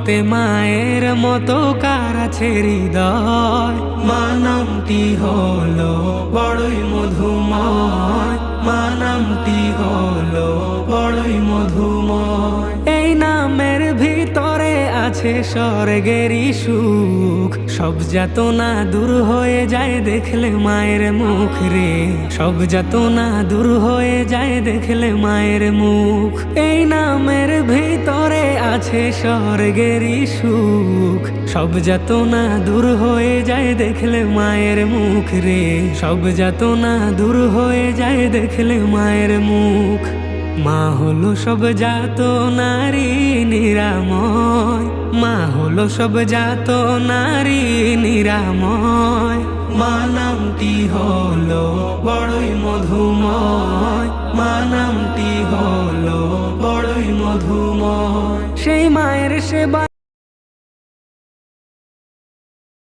তে মায়ের মতো কার আছে হৃদয়, মা নামটি হলো বড়ই মধুময়, মা নামটি হলো বড়ই মধুময়। এই নামের ভিতরে আছে স্বর্গেরই সুখ, সব যাতনা দূর হয়ে যায় দেখলে মায়ের মুখ রে, সব যাতনা দূর হয়ে যায় দেখলে মায়ের মুখ। এই নামের ভিতরে আছে স্বর্গেরই সুখ, সব যাতনা দূর হয়ে যায় দেখলে মায়ের মুখ রে, সব যাতনা দূর হয়ে যায় দেখলে মায়ের মুখ। মা হলো সব যাতনারই নিরাময়, মা হলো সব যাতনারই নিরাময়। মা নামটি হলো বড়ই মধুময়, মা নামটি হলো বড়ই মধুময়। সেই মায়ের সেবা